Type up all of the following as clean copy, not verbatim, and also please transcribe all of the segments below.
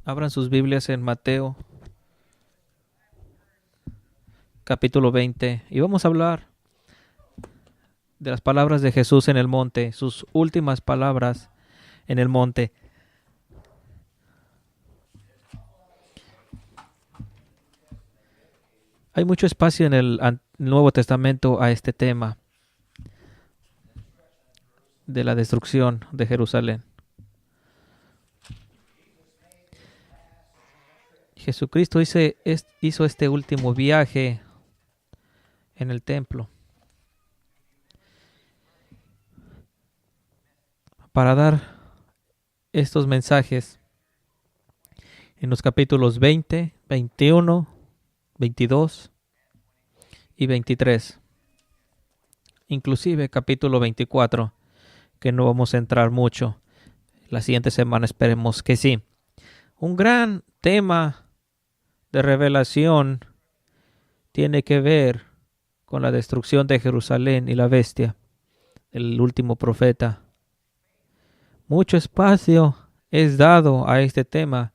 Abran sus Biblias en Mateo, capítulo 20, y vamos a hablar de las palabras de Jesús en el monte, sus últimas palabras en el monte. Hay mucho espacio en el Nuevo Testamento a este tema de la destrucción de Jerusalén. Jesucristo hizo este último viaje en el templo para dar estos mensajes en los capítulos 20, 21, 22 y 23. Inclusive capítulo 24, que no vamos a entrar mucho. La siguiente semana esperemos que sí. Un gran tema de revelación tiene que ver con la destrucción de Jerusalén y la bestia, el último profeta. Mucho espacio es dado a este tema.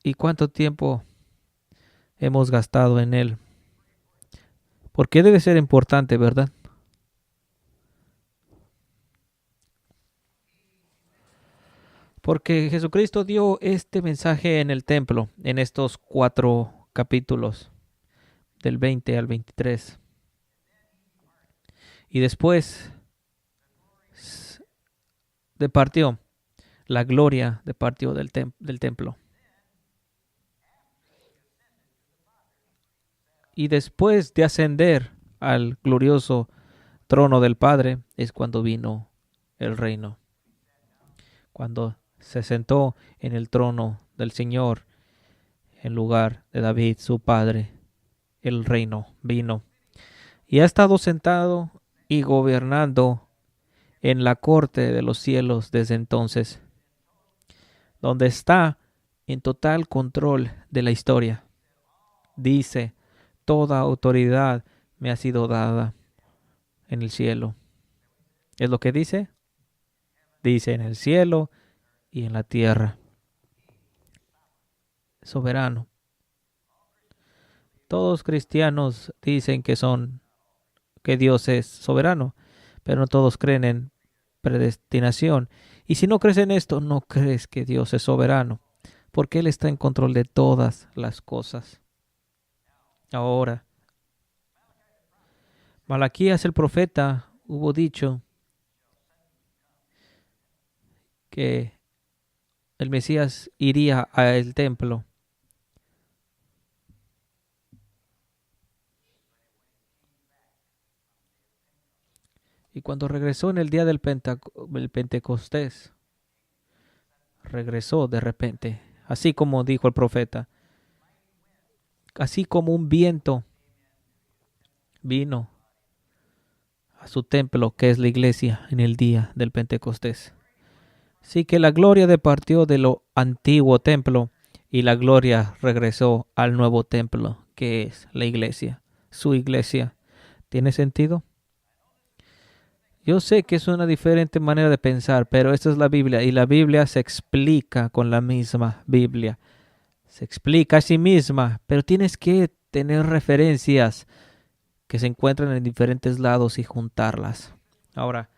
¿Y cuánto tiempo hemos gastado en él? Porque debe ser importante, ¿verdad? Porque Jesucristo dio este mensaje en el templo, en estos 4 capítulos, del 20 al 23. Y después departió, la gloria departió del templo. Y después de ascender al glorioso trono del Padre, es cuando vino el reino. Cuando se sentó en el trono del Señor, en lugar de David, su padre, el reino vino. Y ha estado sentado y gobernando en la corte de los cielos desde entonces, donde está en total control de la historia. Dice, toda autoridad me ha sido dada en el cielo. ¿Es lo que dice? Dice en el cielo y en la tierra. Soberano. Todos cristianos dicen que Dios es soberano, pero no todos creen en predestinación. Y si no crees en esto, no crees que Dios es soberano, porque Él está en control de todas las cosas. Ahora, Malaquías el profeta hubo dicho que el Mesías iría al templo. Y cuando regresó en el día del Pentecostés, regresó de repente, así como dijo el profeta, así como un viento vino a su templo, que es la iglesia, en el día del Pentecostés. Así que la gloria departió de lo antiguo templo y la gloria regresó al nuevo templo, que es la iglesia, su iglesia. ¿Tiene sentido? Yo sé que es una diferente manera de pensar, pero esta es la Biblia y la Biblia se explica con la misma Biblia. Se explica a sí misma, pero tienes que tener referencias que se encuentran en diferentes lados y juntarlas. Ahora,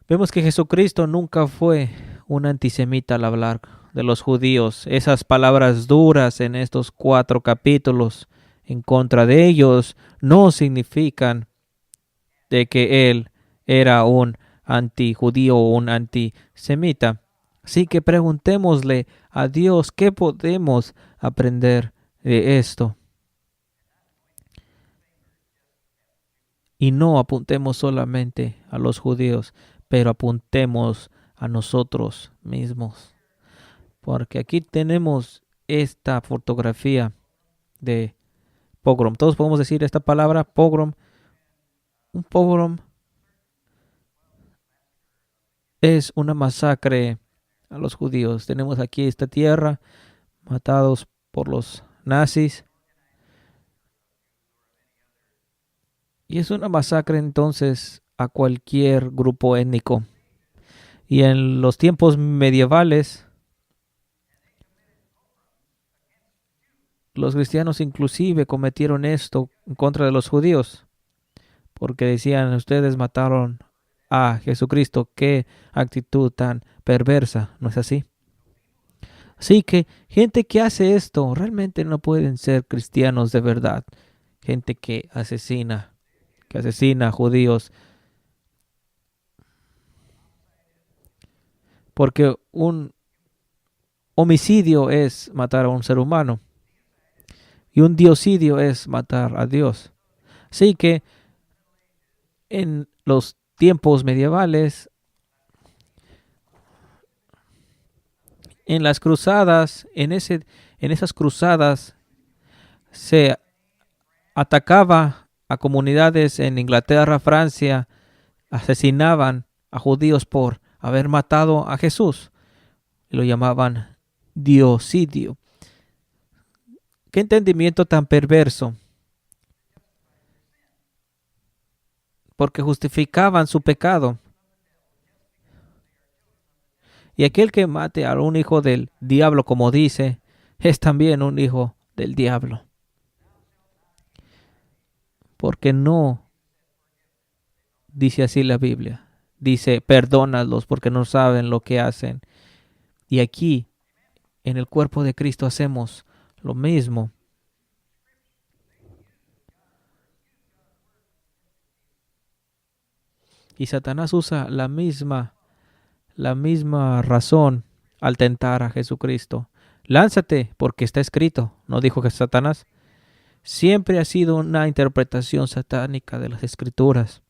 vemos que Jesucristo nunca fue un antisemita al hablar de los judíos. Esas palabras duras en estos 4 capítulos en contra de ellos no significan de que él era un antijudío o un antisemita. Así que preguntémosle a Dios qué podemos aprender de esto. Y no apuntemos solamente a los judíos, pero apuntemos a nosotros mismos. Porque aquí tenemos esta fotografía de pogrom. Todos podemos decir esta palabra, pogrom. Un pogrom es una masacre a los judíos. Tenemos aquí esta tierra, matados por los nazis. Y es una masacre entonces a cualquier grupo étnico. Y en los tiempos medievales, los cristianos inclusive cometieron esto en contra de los judíos, porque decían, ustedes mataron a Jesucristo. Qué actitud tan perversa, ¿no es así? Así que gente que hace esto realmente no pueden ser cristianos de verdad. Gente que asesina a judíos, porque un homicidio es matar a un ser humano y un diosidio es matar a Dios. Así que en los tiempos medievales, en las cruzadas, en esas cruzadas se atacaba a comunidades en Inglaterra, Francia, asesinaban a judíos por haber matado a Jesús. Y lo llamaban diosidio. Qué entendimiento tan perverso, porque justificaban su pecado. Y aquel que mate a un hijo del diablo, como dice, es también un hijo del diablo. Porque no dice así la Biblia. Dice, perdónalos porque no saben lo que hacen. Y aquí, en el cuerpo de Cristo, hacemos lo mismo. Y Satanás usa la misma razón al tentar a Jesucristo. Lánzate porque está escrito, ¿no dijo que Satanás? Siempre ha sido una interpretación satánica de las escrituras.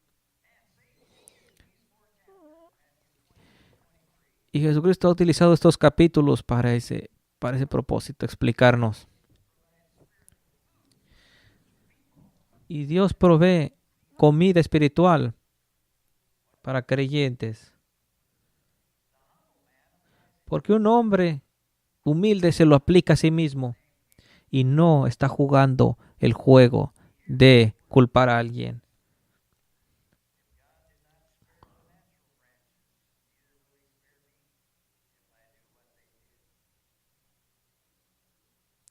Y Jesucristo ha utilizado estos capítulos para ese propósito, explicarnos. Y Dios provee comida espiritual para creyentes. Porque un hombre humilde se lo aplica a sí mismo y no está jugando el juego de culpar a alguien.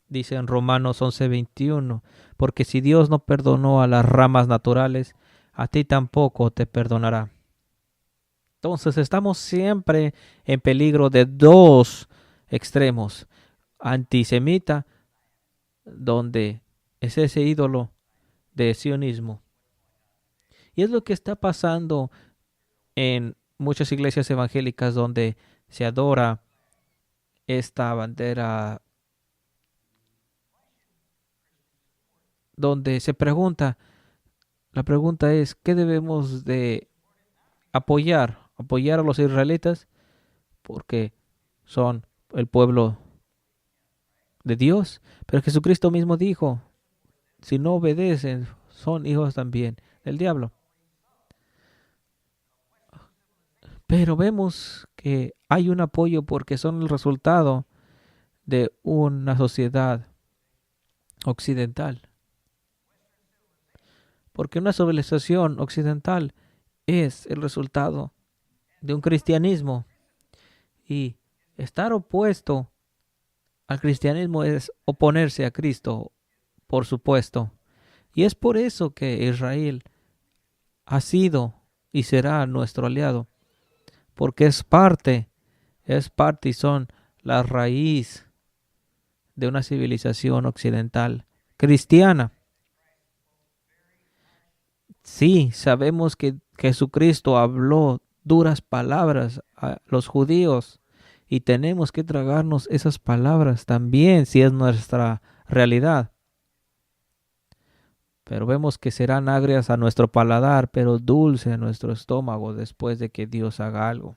Dice en Romanos 11:21, porque si Dios no perdonó a las ramas naturales, a ti tampoco te perdonará. Entonces estamos siempre en peligro de dos extremos. Antisemita, donde es ese ídolo de sionismo. Y es lo que está pasando en muchas iglesias evangélicas donde se adora esta bandera, donde se pregunta, la pregunta es, ¿qué debemos de apoyar? ¿Apoyar a los israelitas? Porque son el pueblo de Dios. Pero Jesucristo mismo dijo, si no obedecen, son hijos también del diablo. Pero vemos que hay un apoyo porque son el resultado de una sociedad occidental. Porque una civilización occidental es el resultado de un cristianismo. Y estar opuesto al cristianismo es oponerse a Cristo, por supuesto. Y es por eso que Israel ha sido y será nuestro aliado. Porque es parte y son la raíz de una civilización occidental cristiana. Sí, sabemos que Jesucristo habló duras palabras a los judíos y tenemos que tragarnos esas palabras también si es nuestra realidad. Pero vemos que serán agrias a nuestro paladar, pero dulce a nuestro estómago después de que Dios haga algo.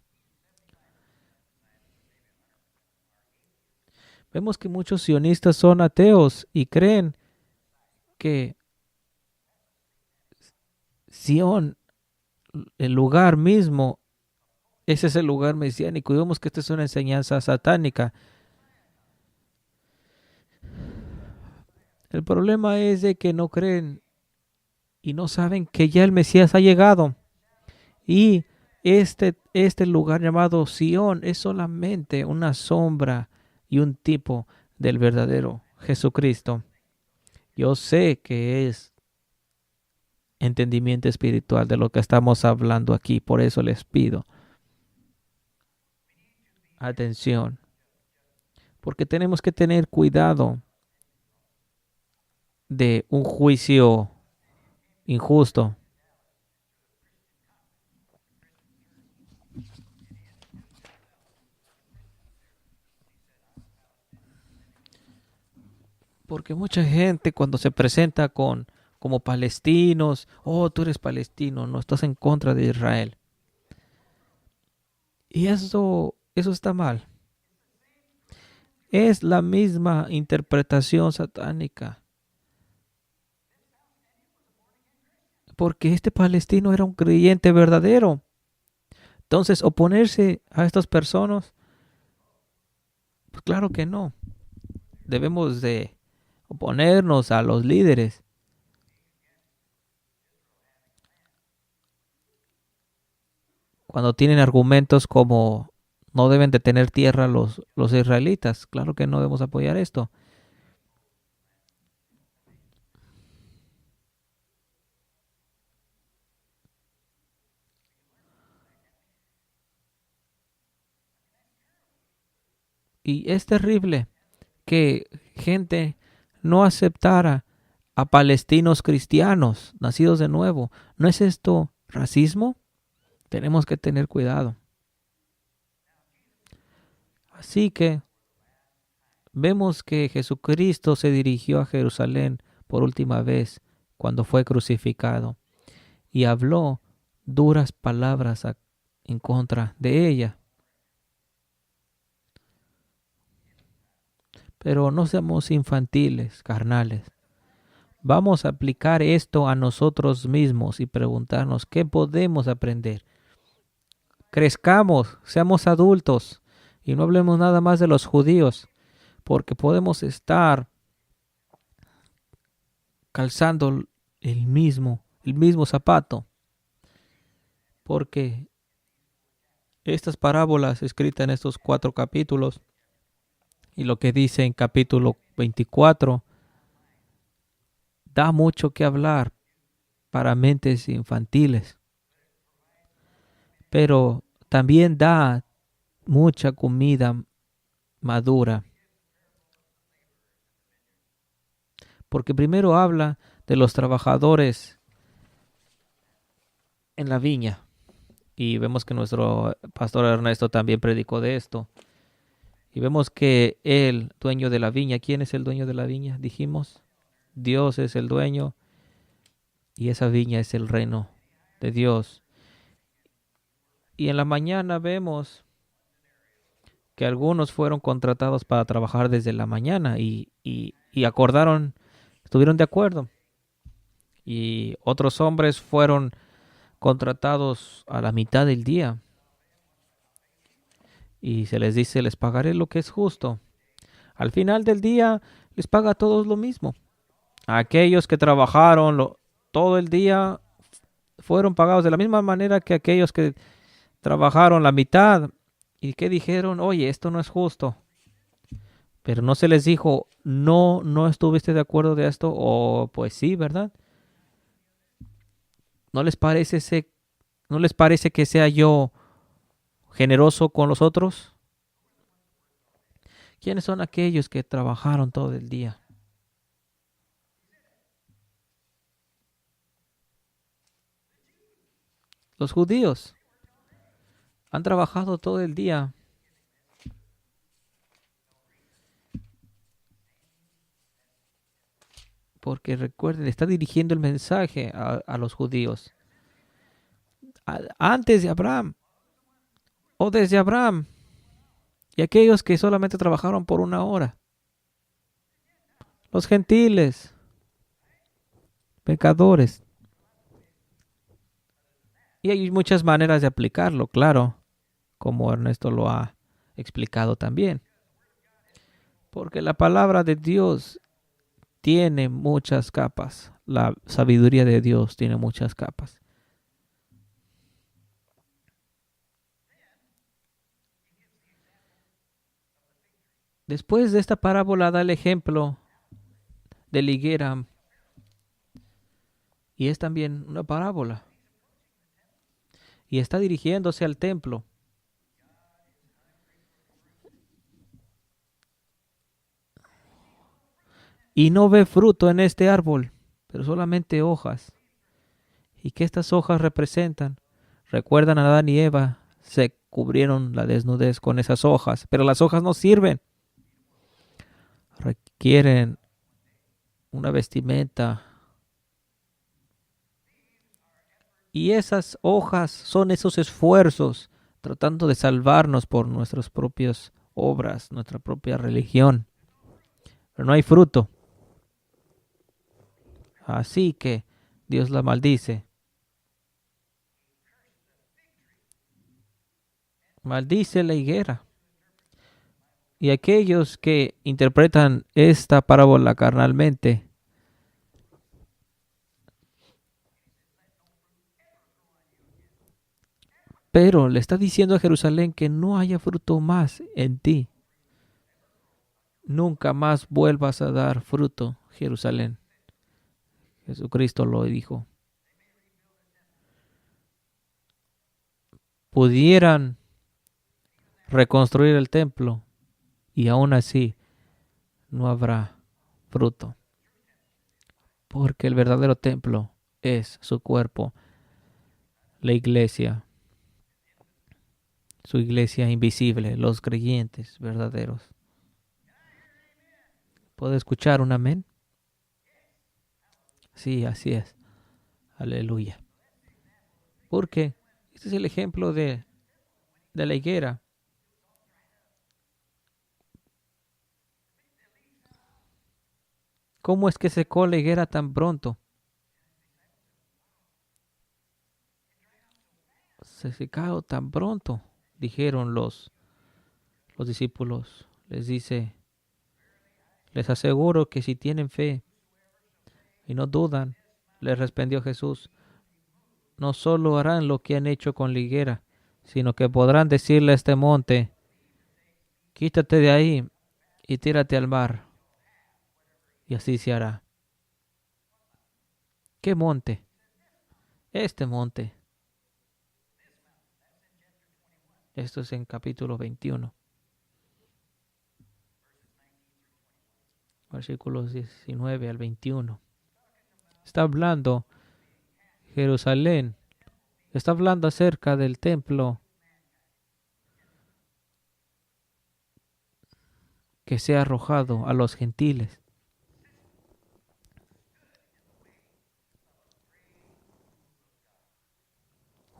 Vemos que muchos sionistas son ateos y creen que Sión, el lugar mismo, ese es el lugar mesiánico. Y vemos que esta es una enseñanza satánica. El problema es de que no creen y no saben que ya el Mesías ha llegado. Y Este lugar llamado Sión es solamente una sombra y un tipo del verdadero Jesucristo. Yo sé que es entendimiento espiritual de lo que estamos hablando aquí, por eso les pido atención, porque tenemos que tener cuidado de un juicio injusto. Porque mucha gente cuando se presenta como palestinos, oh, tú eres palestino, no estás en contra de Israel. Y eso está mal. Es la misma interpretación satánica. Porque este palestino era un creyente verdadero. Entonces, oponerse a estas personas, pues claro que no. Debemos de oponernos a los líderes. Cuando tienen argumentos como no deben de tener tierra los israelitas, claro que no debemos apoyar esto. Y es terrible que gente no aceptara a palestinos cristianos nacidos de nuevo. ¿No es esto racismo? Tenemos que tener cuidado. Así que vemos que Jesucristo se dirigió a Jerusalén por última vez cuando fue crucificado y habló duras palabras en contra de ella. Pero no seamos infantiles, carnales. Vamos a aplicar esto a nosotros mismos y preguntarnos qué podemos aprender. Crezcamos, seamos adultos y no hablemos nada más de los judíos, porque podemos estar calzando el mismo zapato, porque estas parábolas escritas en estos 4 capítulos y lo que dice en capítulo 24 da mucho que hablar para mentes infantiles, pero también da mucha comida madura, porque primero habla de los trabajadores en la viña y vemos que nuestro pastor Ernesto también predicó de esto y vemos que el dueño de la viña, ¿quién es el dueño de la viña? Dijimos, Dios es el dueño y esa viña es el reino de Dios. Y en la mañana vemos que algunos fueron contratados para trabajar desde la mañana y acordaron, estuvieron de acuerdo. Y otros hombres fueron contratados a la mitad del día. Y se les dice, les pagaré lo que es justo. Al final del día les paga a todos lo mismo. A aquellos que trabajaron todo el día fueron pagados de la misma manera que aquellos que trabajaron la mitad y que dijeron, oye, esto no es justo. Pero no se les dijo, no, no estuviste de acuerdo de esto, o pues sí, ¿verdad? ¿No les parece, no les parece que sea yo generoso con los otros? ¿Quiénes son aquellos que trabajaron todo el día? Los judíos han trabajado todo el día porque recuerden, está dirigiendo el mensaje a los judíos. Antes de Abraham o desde Abraham y aquellos que solamente trabajaron por una hora. Los gentiles, pecadores. Y hay muchas maneras de aplicarlo, claro, como Ernesto lo ha explicado también. Porque la palabra de Dios tiene muchas capas. La sabiduría de Dios tiene muchas capas. Después de esta parábola da el ejemplo de la higuera y es también una parábola y está dirigiéndose al templo. Y no ve fruto en este árbol, pero solamente hojas. ¿Y qué estas hojas representan? Recuerdan a Adán y Eva, se cubrieron la desnudez con esas hojas, pero las hojas no sirven. Requieren una vestimenta. Y esas hojas son esos esfuerzos tratando de salvarnos por nuestras propias obras, nuestra propia religión. Pero no hay fruto. Así que Dios la maldice. Maldice la higuera. Y aquellos que interpretan esta parábola carnalmente, pero le está diciendo a Jerusalén que no haya fruto más en ti. Nunca más vuelvas a dar fruto, Jerusalén. Jesucristo lo dijo. Pudieran reconstruir el templo y aún así no habrá fruto. Porque el verdadero templo es su cuerpo, la iglesia, su iglesia invisible, los creyentes verdaderos. ¿Puedo escuchar un amén? Sí, así es. Aleluya. Porque este es el ejemplo de la higuera. ¿Cómo es que secó la higuera tan pronto? Se secó tan pronto, dijeron los discípulos. Les dice, les aseguro que si tienen fe y no dudan, les respondió Jesús, no solo harán lo que han hecho con la higuera, sino que podrán decirle a este monte, quítate de ahí y tírate al mar, y así se hará. ¿Qué monte? Este monte. Esto es en capítulo 21, versículos 19 al 21. Está hablando Jerusalén, está hablando acerca del templo que sea arrojado a los gentiles.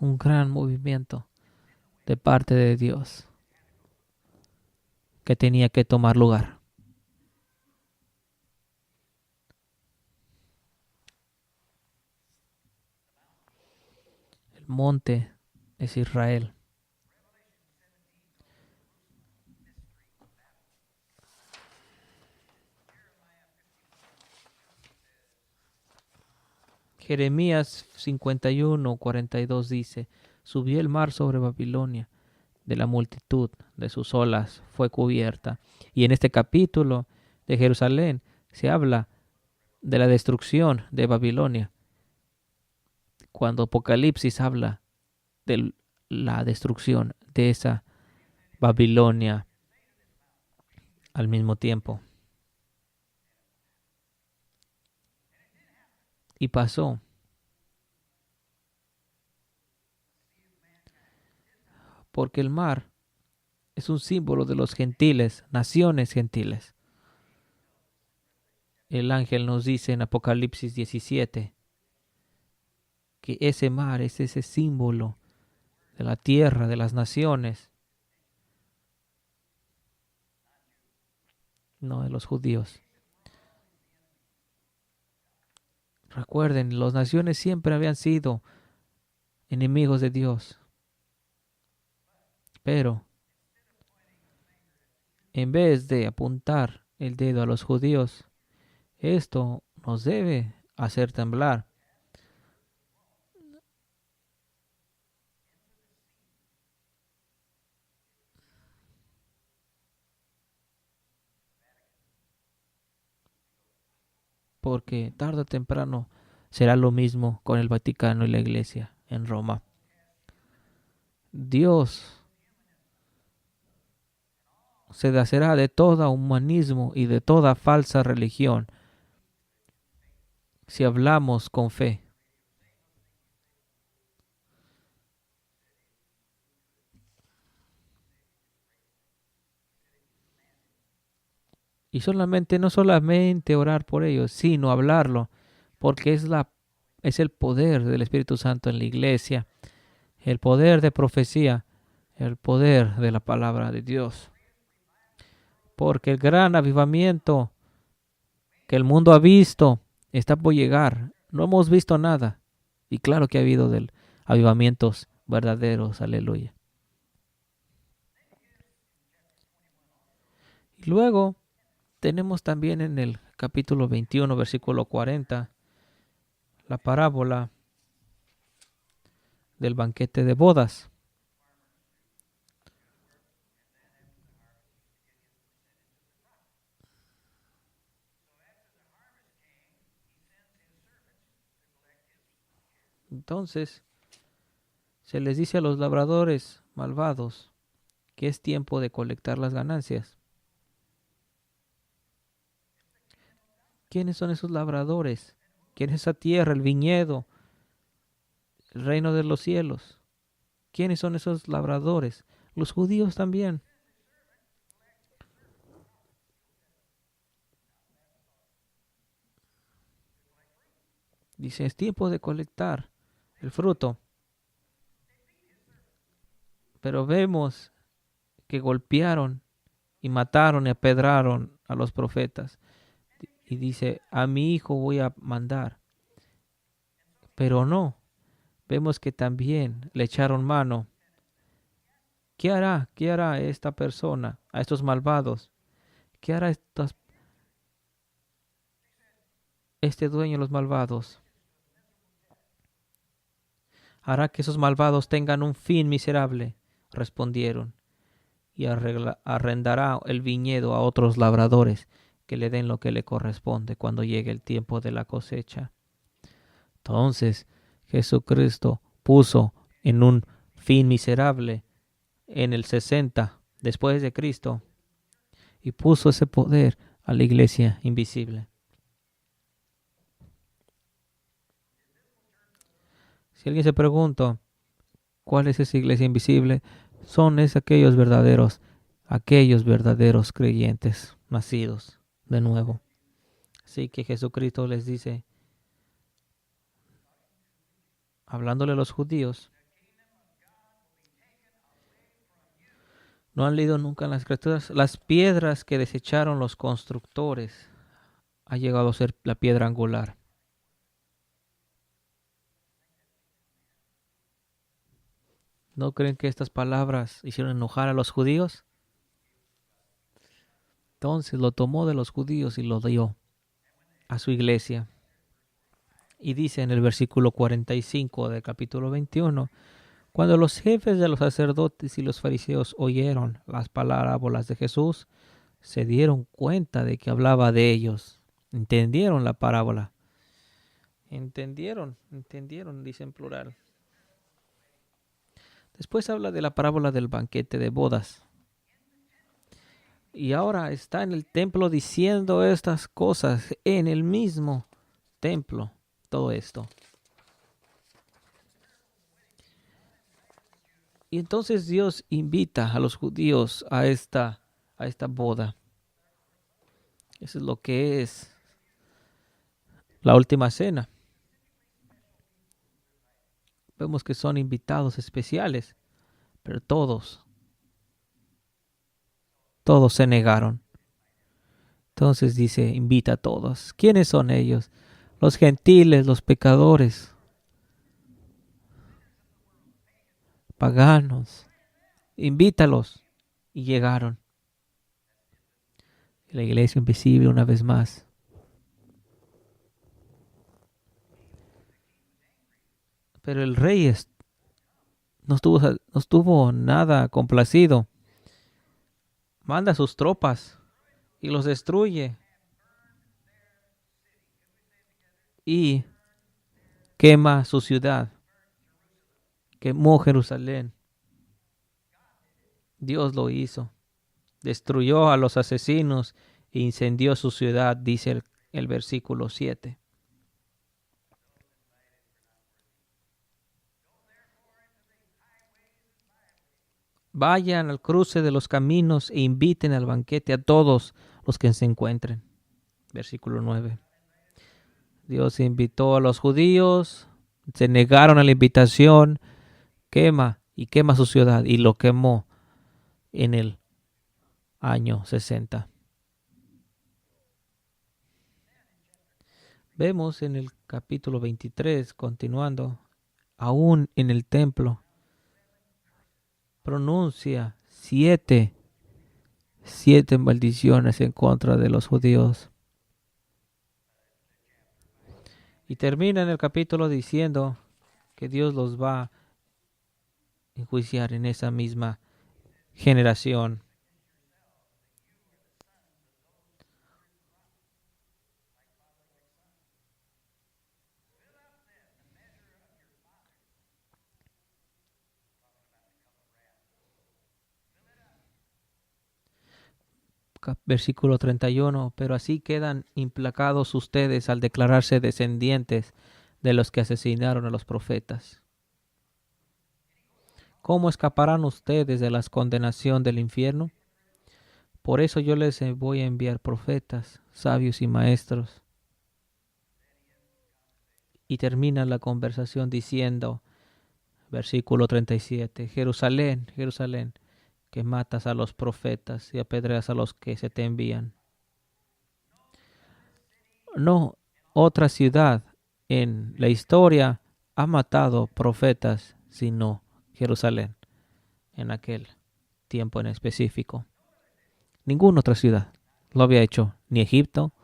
Un gran movimiento de parte de Dios que tenía que tomar lugar. El monte es Israel. Jeremías 51:42 dice, subió el mar sobre Babilonia, de la multitud de sus olas fue cubierta. Y en este capítulo de Jerusalén se habla de la destrucción de Babilonia. Cuando Apocalipsis habla de la destrucción de esa Babilonia al mismo tiempo. Y pasó. Porque el mar es un símbolo de los gentiles, naciones gentiles. El ángel nos dice en Apocalipsis 17 que ese mar es ese símbolo de la tierra, de las naciones, no de los judíos. Recuerden, las naciones siempre habían sido enemigos de Dios. Pero en vez de apuntar el dedo a los judíos, esto nos debe hacer temblar. porque tarde o temprano será lo mismo con el Vaticano y la Iglesia en Roma. Dios se deshacerá de todo humanismo y de toda falsa religión si hablamos con fe. Y no solamente orar por ellos, sino hablarlo, porque es el poder del Espíritu Santo en la iglesia, el poder de profecía, el poder de la palabra de Dios. Porque el gran avivamiento que el mundo ha visto está por llegar. No hemos visto nada. Y claro que ha habido avivamientos verdaderos. Aleluya. Y luego tenemos también en el capítulo 21, versículo 40, la parábola del banquete de bodas. Entonces, se les dice a los labradores malvados que es tiempo de colectar las ganancias. ¿Quiénes son esos labradores? ¿Quién es esa tierra, el viñedo, el reino de los cielos? ¿Quiénes son esos labradores? Los judíos también. Dice, es tiempo de colectar el fruto. Pero vemos que golpearon y mataron y apedraron a los profetas. Y dice, a mi hijo voy a mandar. Pero no, vemos que también le echaron mano. ¿Qué hará? ¿Qué hará esta persona a estos malvados? ¿Qué hará este dueño de los malvados? Hará que esos malvados tengan un fin miserable, respondieron, y arrendará el viñedo a otros labradores que le den lo que le corresponde cuando llegue el tiempo de la cosecha. Entonces Jesucristo puso en un fin miserable en el 60 después de Cristo y puso ese poder a la iglesia invisible. Si alguien se pregunta cuál es esa iglesia invisible, son aquellos verdaderos creyentes nacidos de nuevo. Así que Jesucristo les dice, hablándole a los judíos, no han leído nunca en las escrituras, las piedras que desecharon los constructores ha llegado a ser la piedra angular. ¿No creen que estas palabras hicieron enojar a los judíos? Entonces lo tomó de los judíos y lo dio a su iglesia. Y dice en el versículo 45 del capítulo 21, cuando los jefes de los sacerdotes y los fariseos oyeron las parábolas de Jesús, se dieron cuenta de que hablaba de ellos. Entendieron la parábola. Entendieron, dice en plural. Después habla de la parábola del banquete de bodas. Y ahora está en el templo diciendo estas cosas, en el mismo templo, todo esto. Y entonces Dios invita a los judíos a esta boda. Eso es lo que es la última cena. Vemos que son invitados especiales, pero todos se negaron. Entonces dice, invita a todos. ¿Quiénes son ellos? Los gentiles, los pecadores, paganos. Invítalos. Y llegaron. La iglesia invisible una vez más. Pero el rey no estuvo nada complacido. Manda a sus tropas y los destruye. y quema su ciudad, quemó Jerusalén. Dios lo hizo. Destruyó a los asesinos e incendió su ciudad, dice el versículo 7. Vayan al cruce de los caminos e inviten al banquete a todos los que se encuentren. Versículo 9. Dios invitó a los judíos, se negaron a la invitación, quema su ciudad y lo quemó en el año 60. Vemos en el capítulo 23, continuando, aún en el templo, pronuncia siete maldiciones en contra de los judíos. Y termina en el capítulo diciendo que Dios los va a enjuiciar en esa misma generación. Versículo 31. Pero así quedan implacados ustedes al declararse descendientes de los que asesinaron a los profetas. ¿Cómo escaparán ustedes de la condenación del infierno? Por eso yo les voy a enviar profetas, sabios y maestros. Y termina la conversación diciendo, versículo 37, Jerusalén, Jerusalén, que matas a los profetas y apedreas a los que se te envían. No otra ciudad en la historia ha matado profetas, sino Jerusalén, en aquel tiempo en específico. Ninguna otra ciudad lo había hecho, ni Egipto,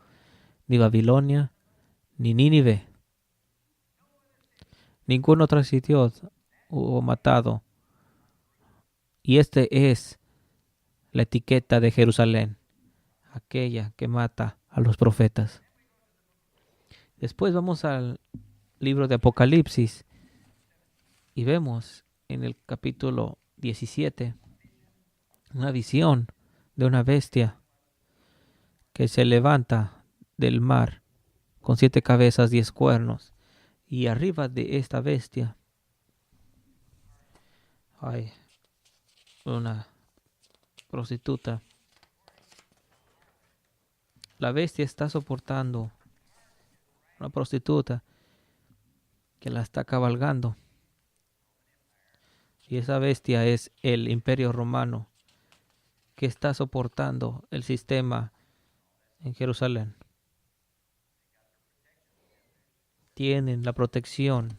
ni Babilonia, ni Nínive. Ningún otro sitio hubo matado. Y este es la etiqueta de Jerusalén, aquella que mata a los profetas. Después vamos al libro de Apocalipsis y vemos en el capítulo 17 una visión de una bestia que se levanta del mar con 7 cabezas, 10 cuernos. Y arriba de esta bestia hay una prostituta. La bestia está soportando una prostituta que la está cabalgando. Y esa bestia es el Imperio Romano que está soportando el sistema en Jerusalén. Tienen la protección.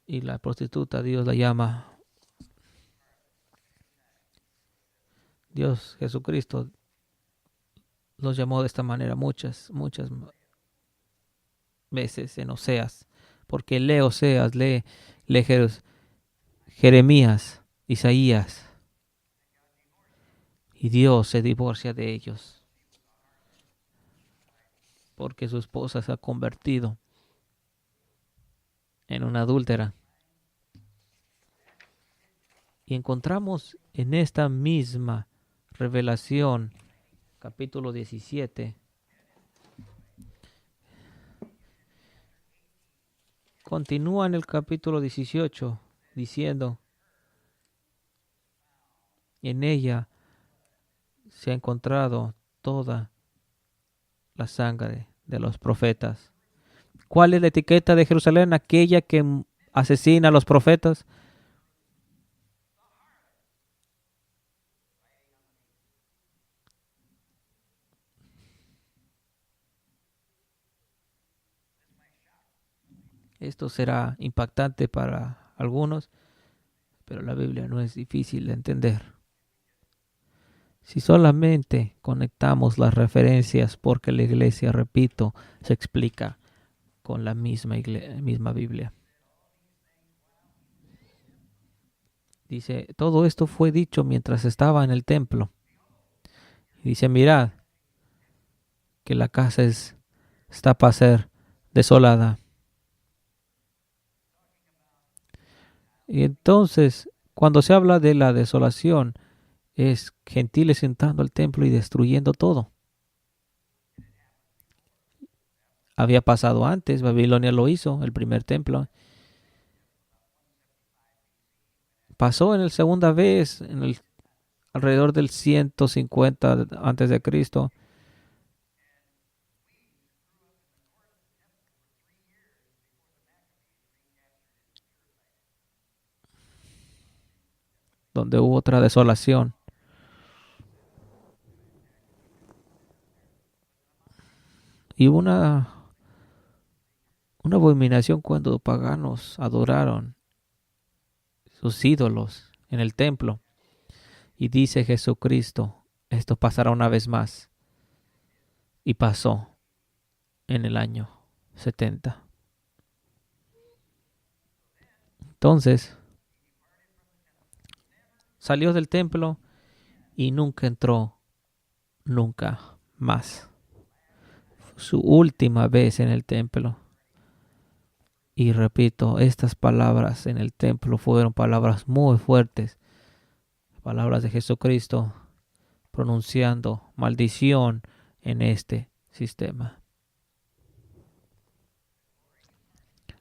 Y la prostituta Dios la llama. Dios Jesucristo los llamó de esta manera muchas veces en Oseas. Porque lee Oseas, lee Jeremías, Isaías. Y Dios se divorcia de ellos. Porque su esposa se ha convertido en una adúltera. Y encontramos en esta misma revelación, capítulo 17, continúa en el capítulo 18 diciendo, en ella se ha encontrado toda la sangre de los profetas. ¿Cuál es la etiqueta de Jerusalén? Aquella que asesina a los profetas. Esto será impactante para algunos, pero la Biblia no es difícil de entender. Si solamente conectamos las referencias, porque la iglesia, repito, se explica con la misma Biblia. Dice, todo esto fue dicho mientras estaba en el templo. Y dice, mirad que la casa está para ser desolada. Y entonces, cuando se habla de la desolación, es gentiles entrando al templo y destruyendo todo. Había pasado antes, Babilonia lo hizo, el primer templo. Pasó en la segunda vez, alrededor del 150 antes de Cristo, donde hubo otra desolación. Y hubo una abominación cuando paganos adoraron sus ídolos en el templo. Y dice Jesucristo, esto pasará una vez más. Y pasó en el año 70. Entonces, salió del templo y nunca entró, nunca más. Su última vez en el templo. Y repito, estas palabras en el templo fueron palabras muy fuertes. Palabras de Jesucristo pronunciando maldición en este sistema.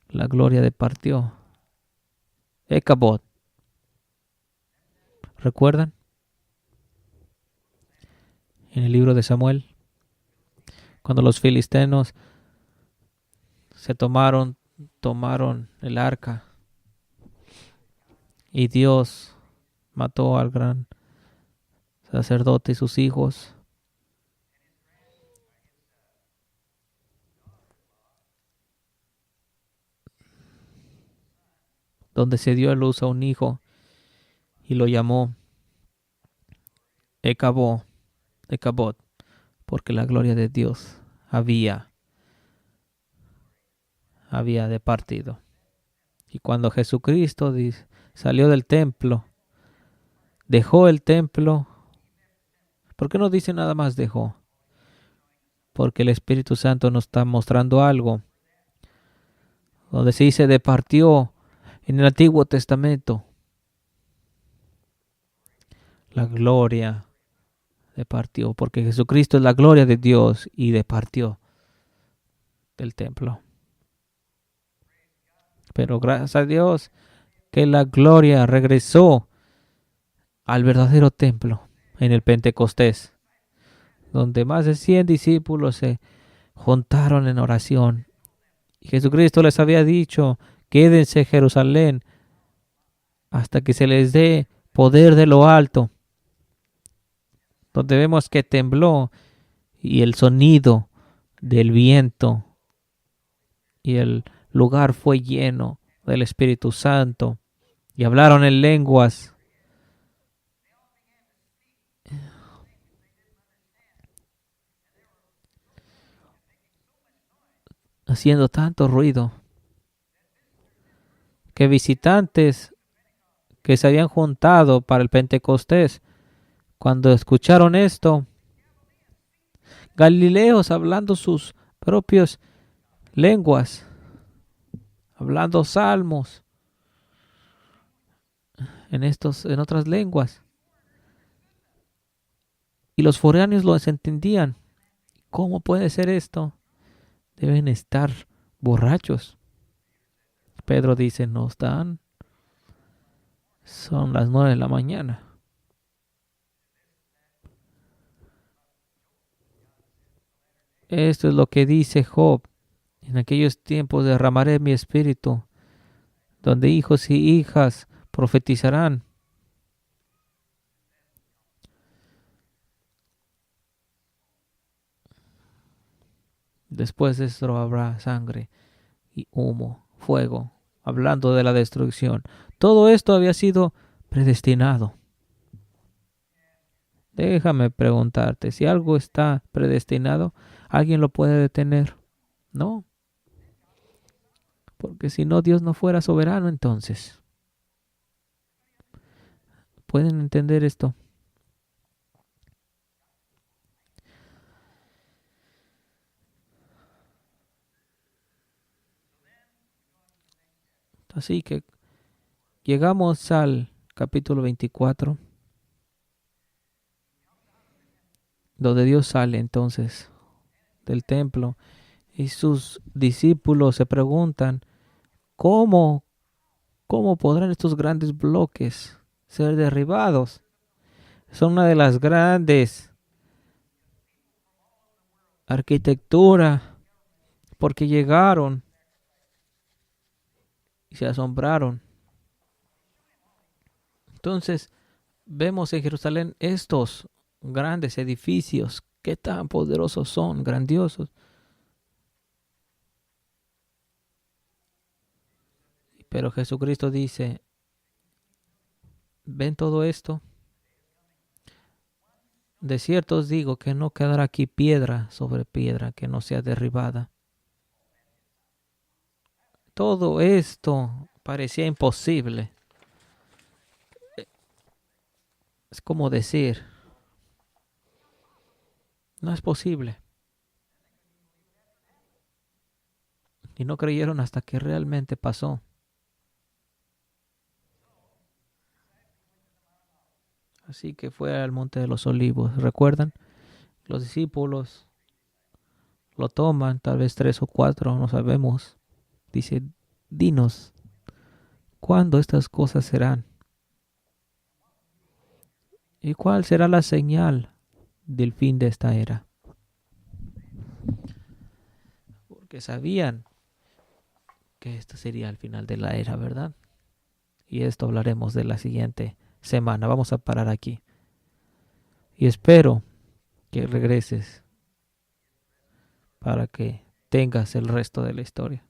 La gloria departió. Ecabod. ¿Recuerdan? En el libro de Samuel, cuando los filisteos se tomaron el arca y Dios mató al gran sacerdote y sus hijos. Donde se dio a luz a un hijo y lo llamó Ecabod, porque la gloria de Dios había departido. Y cuando Jesucristo salió del templo, dejó el templo. ¿Por qué no dice nada más dejó? Porque el Espíritu Santo nos está mostrando algo. Donde se dice departió en el Antiguo Testamento. La gloria departió, porque Jesucristo es la gloria de Dios y departió del templo. Pero gracias a Dios que la gloria regresó al verdadero templo en el Pentecostés, donde más de 100 discípulos se juntaron en oración. Y Jesucristo les había dicho, quédense en Jerusalén hasta que se les dé poder de lo alto, donde vemos que tembló y el sonido del viento y el lugar fue lleno del Espíritu Santo y hablaron en lenguas. Haciendo tanto ruido que visitantes que se habían juntado para el Pentecostés, cuando escucharon esto, Galileos hablando sus propias lenguas, hablando salmos en otras lenguas, y los foráneos los entendían. ¿Cómo puede ser esto? Deben estar borrachos. Pedro dice, no están. Son las 9 de la mañana. Esto es lo que dice Job. En aquellos tiempos derramaré mi espíritu, donde hijos y hijas profetizarán. Después de esto habrá sangre y humo, fuego, hablando de la destrucción. Todo esto había sido predestinado. Déjame preguntarte, si algo está predestinado, ¿alguien lo puede detener? No, porque si no, Dios no fuera soberano entonces. ¿Pueden entender esto? Así que llegamos al capítulo 24, donde Dios sale entonces del templo y sus discípulos se preguntan, ¿cómo, cómo podrán estos grandes bloques ser derribados? Son una de las grandes arquitecturas porque llegaron y se asombraron. Entonces vemos en Jerusalén estos grandes edificios, qué tan poderosos son, grandiosos. Pero Jesucristo dice, ¿ven todo esto? De cierto os digo que no quedará aquí piedra sobre piedra que no sea derribada. Todo esto parecía imposible. Es como decir, no es posible. Y no creyeron hasta que realmente pasó. Así que fue al monte de los olivos. ¿Recuerdan? Los discípulos lo toman, tal vez 3 o 4, no sabemos. Dice, dinos, ¿cuándo estas cosas serán? ¿Y cuál será la señal del fin de esta era? Porque sabían que esto sería el final de la era, ¿verdad? Y esto hablaremos de la siguiente semana. Vamos a parar aquí. Y espero que regreses para que tengas el resto de la historia.